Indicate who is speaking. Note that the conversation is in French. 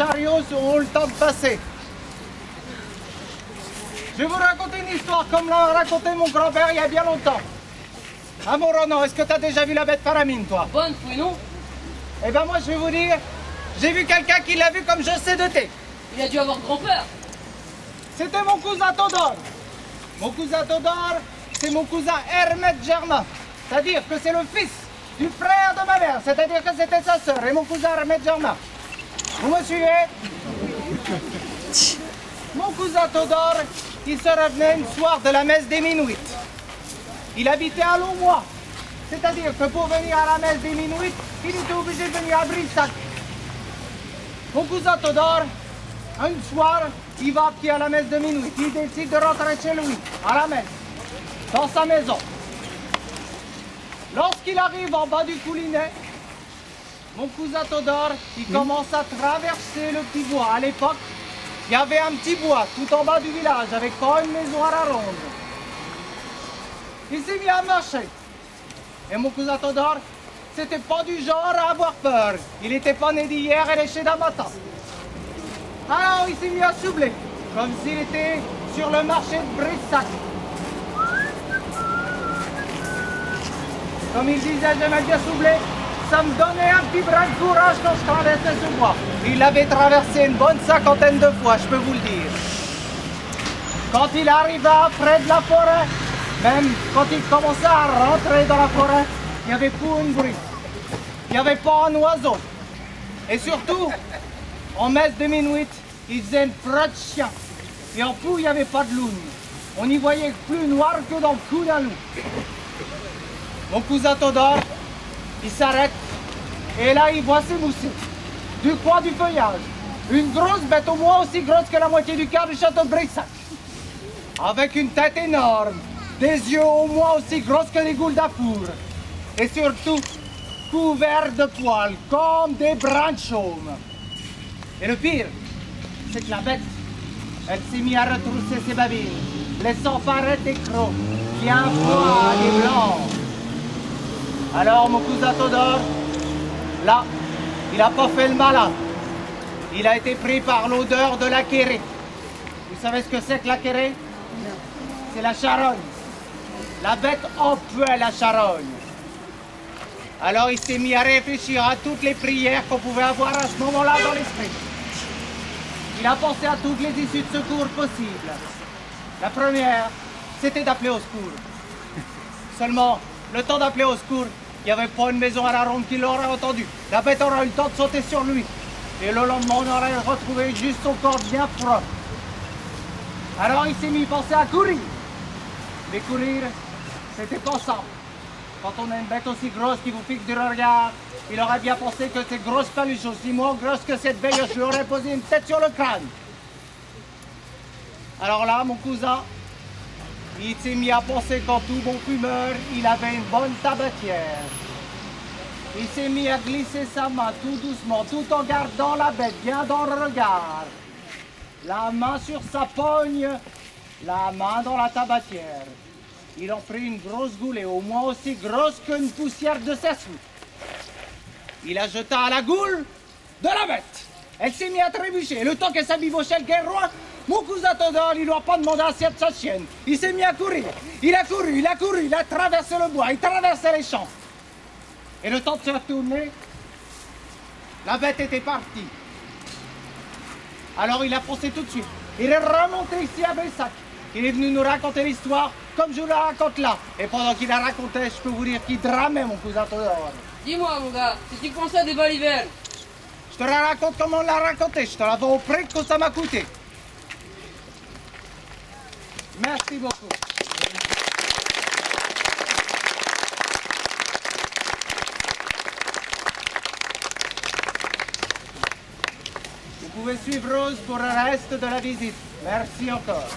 Speaker 1: chariots ont le temps de passer. Je vais vous raconter une histoire comme l'a raconté mon grand-père il y a bien longtemps. Ah mon Ronan, est-ce que tu as déjà vu la bête Paramine, toi?
Speaker 2: Bonne, oui, non?
Speaker 1: Eh ben moi, je vais vous dire, j'ai vu quelqu'un qui l'a vu comme je sais de thé.
Speaker 2: Il a dû avoir grand-peur.
Speaker 1: C'était mon cousin Todor. Mon cousin Todor, c'est mon cousin Hermès Germain. C'est-à-dire que c'est le fils du frère de ma mère. C'est-à-dire que c'était sa sœur et mon cousin Hermès Germain. Vous me suivez? Mon cousin Todor, il se revenait une soir de la messe des Minuit. Il habitait à Longmois. C'est-à-dire que pour venir à la messe des Minuit, il était obligé de venir à Brissac. Mon cousin Todor, un soir, il va à pied à la messe de minuit. Il décide de rentrer chez lui, à la messe, dans sa maison. Lorsqu'il arrive en bas du coulinet, mon cousin Todor, il commence à traverser le petit bois. À l'époque, il y avait un petit bois tout en bas du village, avec pas une maison à la ronde. Il s'est mis à marcher. Et mon cousin Todor, c'était pas du genre à avoir peur. Il n'était pas né d'hier et léché d'un matin. Alors il s'est mis à soubler, comme s'il était sur le marché de Brissac. Comme il disait, j'aimais bien soubler, ça me donnait un petit brin de courage quand je traversais ce bois. Il l'avait traversé une bonne 50aine de fois, je peux vous le dire. Quand il arriva près de la forêt, même quand il commençait à rentrer dans la forêt, il n'y avait plus un bruit. Il n'y avait pas un oiseau. Et surtout, en messe de minuit, il faisait une frette de chien. Et en plus, il n'y avait pas de lune. On y voyait plus noir que dans le cou d'un loup. Mon cousin Todor, il s'arrête. Et là, il voit s'émousser du coin du feuillage une grosse bête au moins aussi grosse que la moitié du quart du château de Brissac. Avec une tête énorme, des yeux au moins aussi grosses que les goules d'Afour. Et surtout, couverts de poils, comme des brins de chaume. Et le pire, c'est que la bête, elle s'est mise à retrousser ses babines, laissant paraître des crocs, bien froids et blancs. Alors mon cousin Todor, là, il n'a pas fait le malin. Il a été pris par l'odeur de la kéré. Vous savez ce que c'est que la kéré? C'est la charogne. La bête empuait la charogne. Alors il s'est mis à réfléchir à toutes les prières qu'on pouvait avoir à ce moment-là dans l'esprit. Il a pensé à toutes les issues de secours possibles. La première, c'était d'appeler au secours. Seulement, le temps d'appeler au secours, il n'y avait pas une maison à la ronde qui l'aurait entendu. La bête aurait eu le temps de sauter sur lui. Et le lendemain, on aurait retrouvé juste son corps bien froid. Alors il s'est mis à penser à courir. Mais courir, c'était pas simple. Quand on a une bête aussi grosse qui vous fixe du regard, il aurait bien pensé que cette grosse paluche aussi moins grosse que cette veille, je lui aurais posé une tête sur le crâne. Alors là, mon cousin, il s'est mis à penser qu'en tout bon fumeur, il avait une bonne tabatière. Il s'est mis à glisser sa main tout doucement, tout en gardant la bête bien dans le regard. La main sur sa pogne, la main dans la tabatière. Il en prit une grosse goulée, au moins aussi grosse qu'une poussière de session. Il la jeta à la goule de la bête. Elle s'est mise à trébucher. Le temps qu'elle s'abibochait le guerroin, mon cousin Todor, il ne lui a pas demandé l'assiette de sa chienne. Il s'est mis à courir. Il a couru, il a couru, il a traversé le bois, il traversait les champs. Et le temps de se retourner, la bête était partie. Alors il a foncé tout de suite. Il est remonté ici à Brissac. Il est venu nous raconter l'histoire comme je vous la raconte là. Et pendant qu'il la racontait, je peux vous dire qu'il dramait mon cousin Todor.
Speaker 2: Dis-moi, mon gars, si tu pensais des balivernes.
Speaker 1: Je te la raconte comme on l'a raconté. Je te la vends au prix que ça m'a coûté. Merci beaucoup. Vous pouvez suivre Rose pour le reste de la visite. Merci encore.